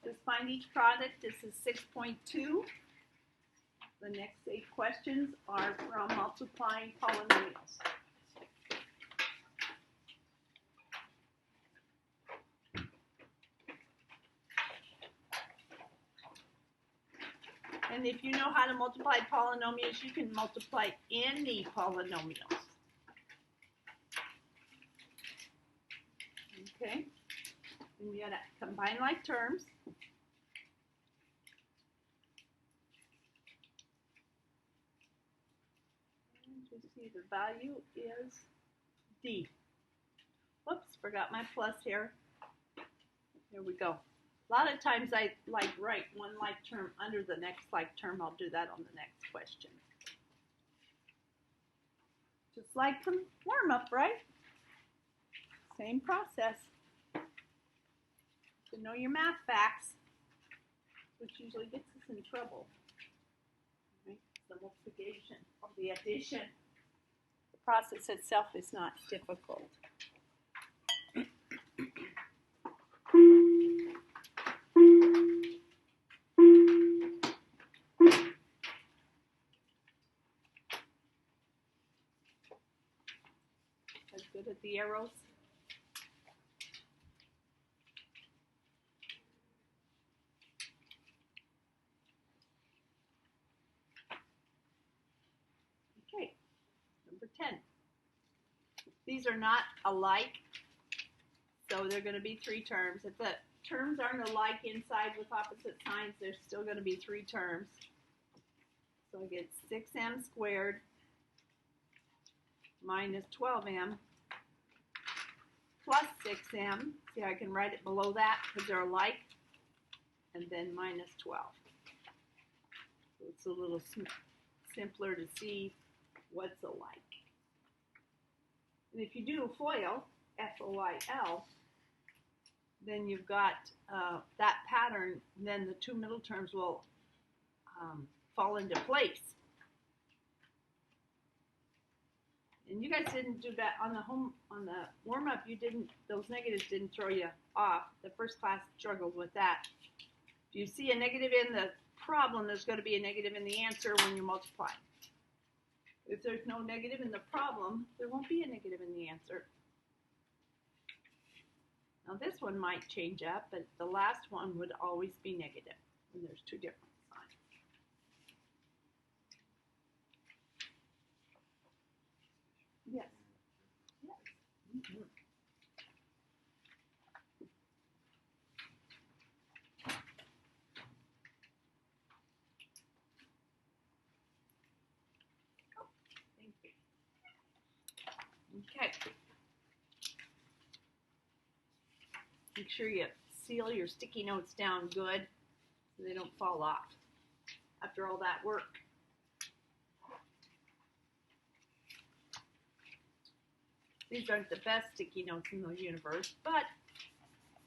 Just find each product. This is 6.2. The next 8 questions are from multiplying polynomials. And if you know how to multiply polynomials, you can multiply any polynomials. Okay? And you gotta combine like terms. And you see the value is D. Whoops, forgot my plus here. Here we go. A lot of times I write one like term under the next like term. I'll do that on the next question. Just like from warm-up, right? Same process. To know your math facts, which usually gets us in trouble. Right? The multiplication or the addition. The process itself is not difficult. Good at the arrows. Okay, number 10. These are not alike, so they're going to be 3 terms. If the terms aren't alike inside with opposite signs, there's still going to be 3 terms. So I get 6m squared minus 12m plus 6m. See, I can write it below that because they're alike, and then minus 12. So it's a little simpler to see what's alike. And if you do FOIL, F-O-I-L, then you've got that pattern, then the 2 middle terms will fall into place. And you guys didn't do that on the warm-up. You didn't; those negatives didn't throw you off. The first class struggled with that. If you see a negative in the problem, there's going to be a negative in the answer when you multiply. If there's no negative in the problem, there won't be a negative in the answer. Now this one might change up, but the last one would always be negative when there's 2 different signs. Yes. Yes. Mm-hmm. Oh, thank you. Okay. Make sure you seal your sticky notes down good so they don't fall off after all that work. These aren't the best sticky notes in the universe, but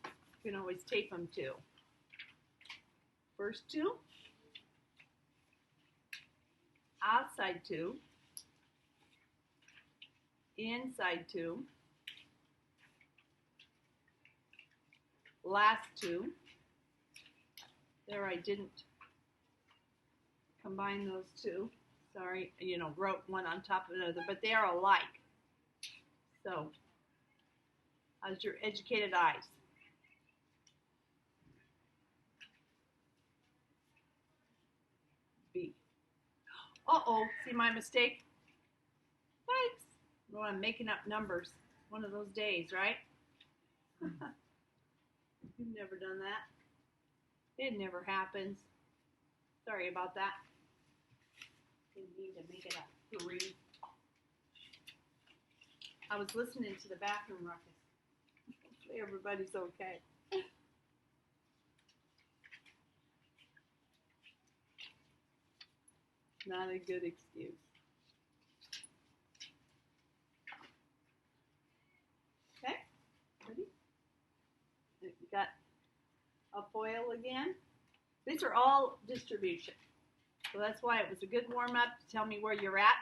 you can always tape them too. First 2, outside 2, inside 2, last 2. There, I didn't combine those 2. Sorry, wrote one on top of another, but they are alike. So, how's your educated eyes? B. Uh-oh, see my mistake? Thanks. Well, I'm making up numbers. One of those days, right? You've never done that. It never happens. Sorry about that. Didn't need to make it up. 3. I was listening to the bathroom ruckus. Hopefully everybody's okay. Not a good excuse. Okay, ready? You got a FOIL again. These are all distribution. So that's why it was a good warm-up to tell me where you're at.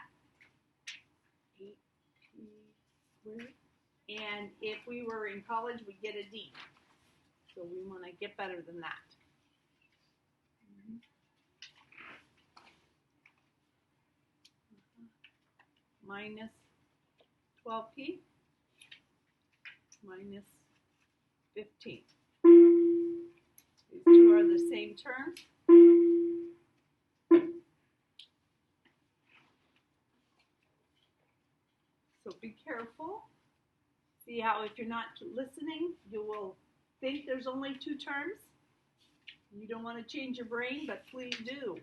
And if we were in college, we'd get a D. So we want to get better than that. minus 12p minus 15. These two are the same terms. So be careful. See how if you're not listening, you will think there's only two terms. You don't want to change your brain, but please do.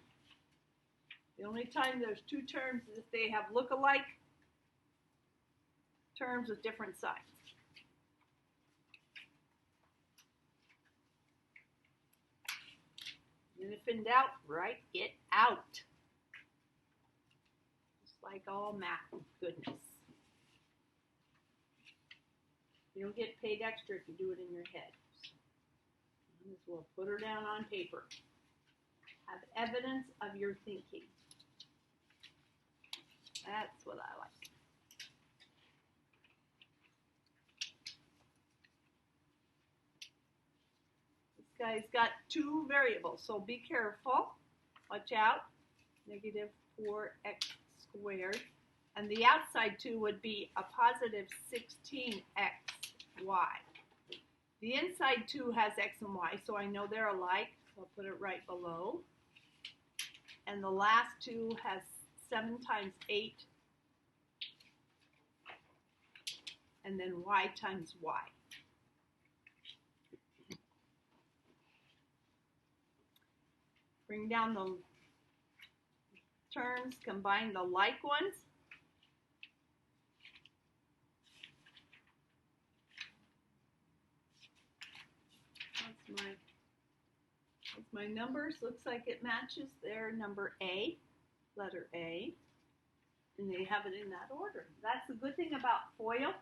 The only time there's two terms is if they have look-alike terms with different signs. And if in doubt, write it out. Just like all math, goodness. You don't get paid extra if you do it in your head. Might as well put her down on paper. Have evidence of your thinking. That's what I like. This guy's got two variables, so be careful. Watch out. Negative 4x squared. And the outside 2 would be a positive 16xy. The inside 2 has x and y, so I know they're alike. So I'll put it right below. And the last 2 has 7 times 8. And then y times y. Bring down the terms, combine the like ones. That's my numbers. Looks like it matches their number A, letter A. And they have it in that order. That's the good thing about FOIL.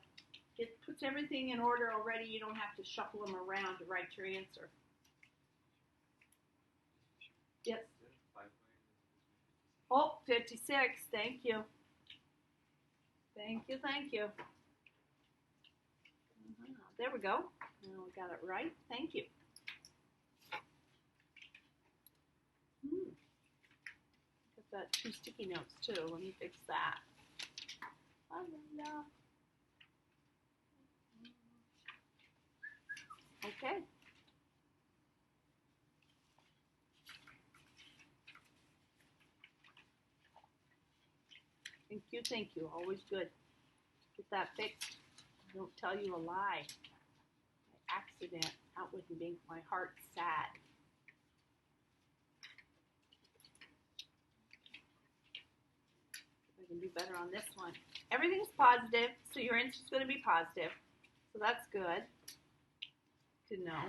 It puts everything in order already. You don't have to shuffle them around to write your answer. Yes. Oh, 56. Thank you. Thank you, thank you. There we go. Now we got it right. Thank you. Got 2 sticky notes too. Let me fix that. Okay. Thank you. Always good. Get that fixed. Don't tell you a lie. By accident. That would make my heart sad. I can do better on this one. Everything's positive, so your answer is going to be positive. So that's good to know.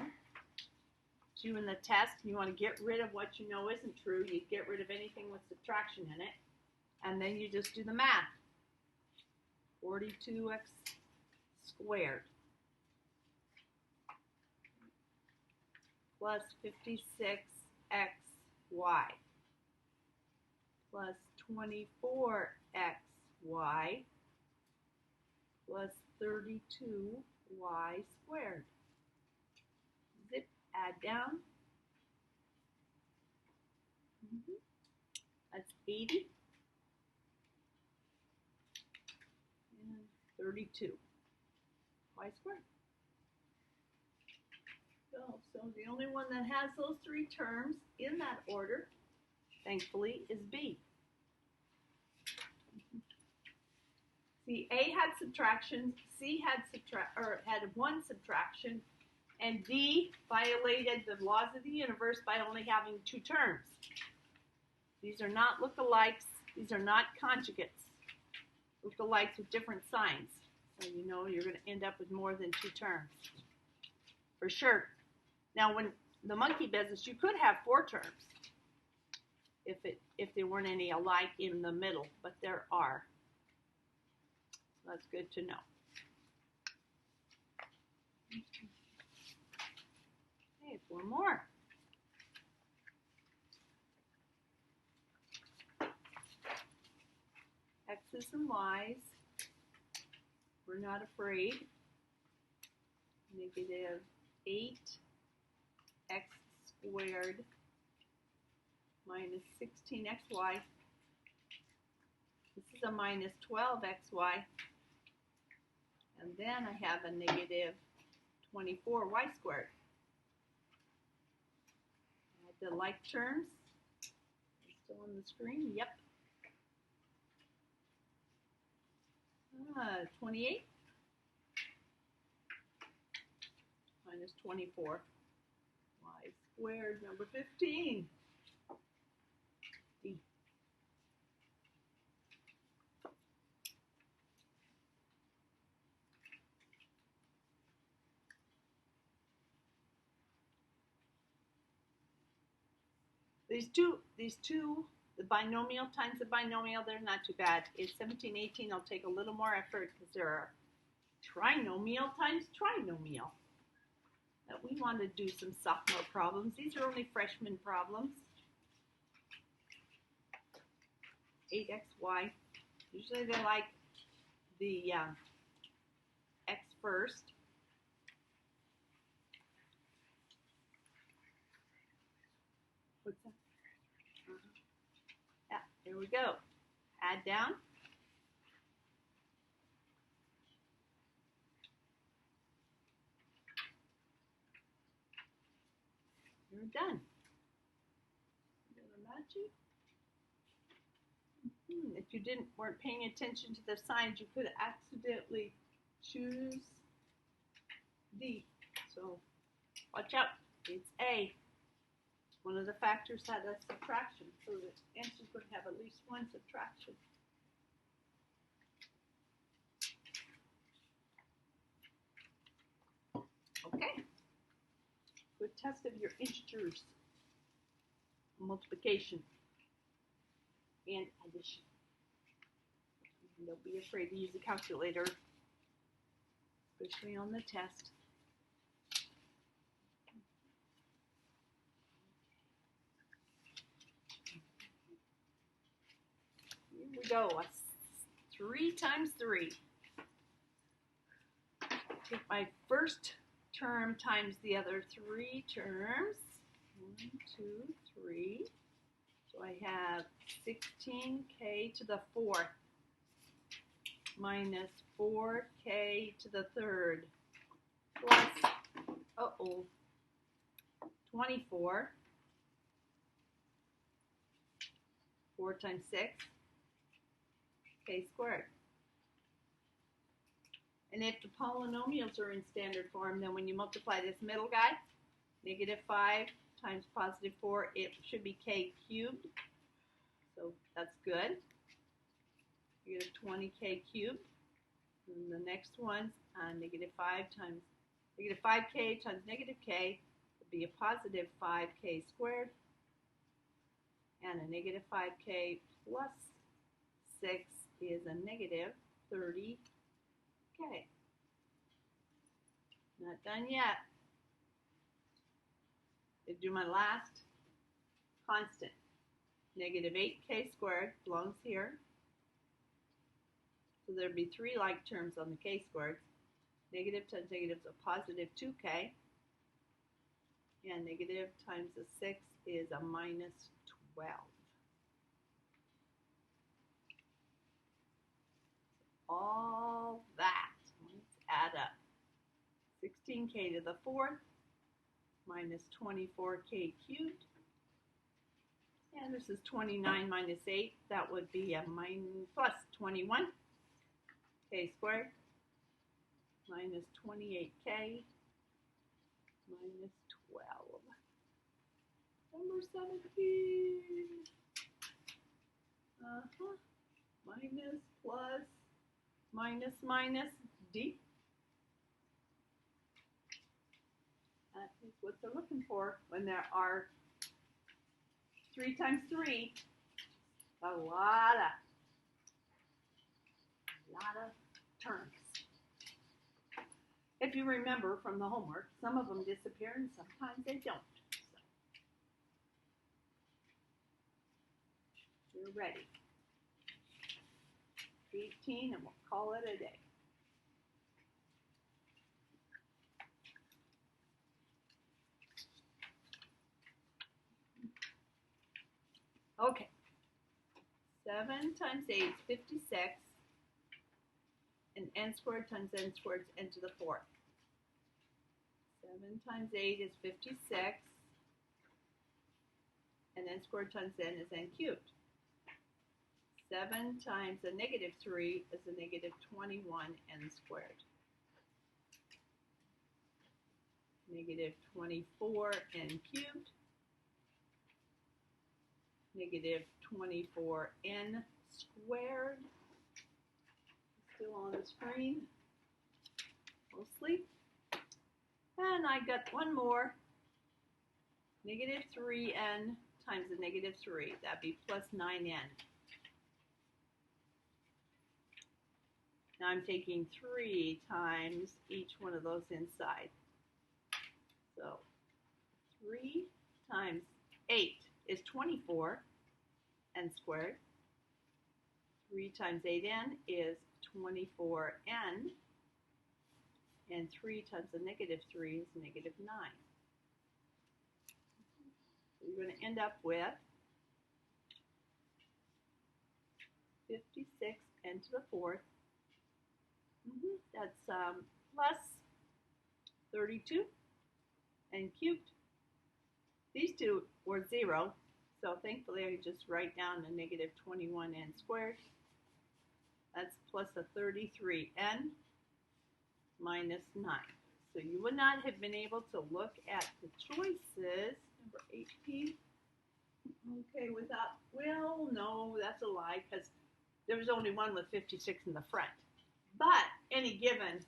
You in the test, you want to get rid of what you know isn't true. You get rid of anything with subtraction in it. And then you just do the math. 42x squared plus 56xy plus 24xy plus 32y squared. Zip, add down. That's 80 and 32 y squared. So the only one that has those 3 terms in that order, thankfully, is B. See, A had subtraction, C had had 1 subtraction, and D violated the laws of the universe by only having 2 terms. These are not lookalikes. These are not conjugates. Lookalikes with different signs. So you know you're going to end up with more than 2 terms. For sure. Now, when the monkey business, you could have 4 terms if there weren't any alike in the middle, but there are. So that's good to know. Okay, 4 more. X's and Y's. We're not afraid. Negative 8x squared minus 16xy This is a minus 12xy. And then I have a negative 24y squared. Add the like terms. Still on the screen? Yep. 28 minus 24 y squared, number 15. D. These two, the binomial times the binomial, they're not too bad. It's 17, 18. I'll take a little more effort because there are trinomial times trinomial. But we want to do some sophomore problems. These are only freshman problems. 8xy. Usually they like the x first. What's that? Yeah, there we go. Add down. You're done. Magic. If you weren't paying attention to the signs, you could accidentally choose D. So watch out. It's A. One of the factors had a subtraction, so the answer would have at least one subtraction. Okay. Good test of your integers. Multiplication and addition. And don't be afraid to use a calculator, especially on the test. Here we go. 3 times 3. Take my first term times the other 3 terms. 1, 2, 3. So I have 16k to the 4th minus 4k to the 3rd plus, 24. 4 times 6, k squared. And if the polynomials are in standard form, then when you multiply this middle guy, negative 5 times positive 4, it should be k cubed. So that's good. You get a 20k cubed. And the next one's negative 5k times negative k would be a positive 5k squared. And a negative 5k plus 6 is a negative 30k. Not done yet. I do my last constant. Negative 8k squared belongs here. So there'd be 3 like terms on the k squared. Negative times negative is a positive 2k. And negative times a 6 is a minus 12. All that, let's add up. 16k to the 4th minus 24k cubed. And this is 29 minus 8. That would be a plus 21 k squared minus 28k minus 12. Number 17. Minus, plus, minus, minus, D. That is what they're looking for when there are 3 times 3. A lot of terms. If you remember from the homework, some of them disappear and sometimes they don't. So you're ready. 18 and we'll call it a day. Okay. 7 times 8 is 56, and n squared times n squared is n to the 4th. 7 times 8 is 56, and n squared times n is n cubed. 7 times a negative 3 is a negative 21n squared. Negative 24n cubed. Negative 24n squared. Still on the screen, mostly. And I got one more. Negative 3n times a negative 3. That'd be plus 9n. Now I'm taking 3 times each one of those inside. So 3 times 8 is 24n squared. 3 times 8n is 24n. And 3 times a negative 3 is negative 9. So you're going to end up with 56n to the 4th. That's plus 32 n cubed. These two were 0, so thankfully I just write down the negative 21n squared. That's plus a 33n minus 9. So you would not have been able to look at the choices, number 8P. Okay, without, well, no, that's a lie, because there was only one with 56 in the front. But any given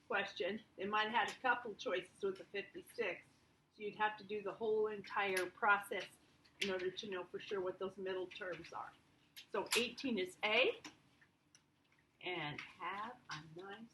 question, they might have had a couple choices with the 56. So you'd have to do the whole entire process in order to know for sure what those middle terms are. So 18 is A, and have a nice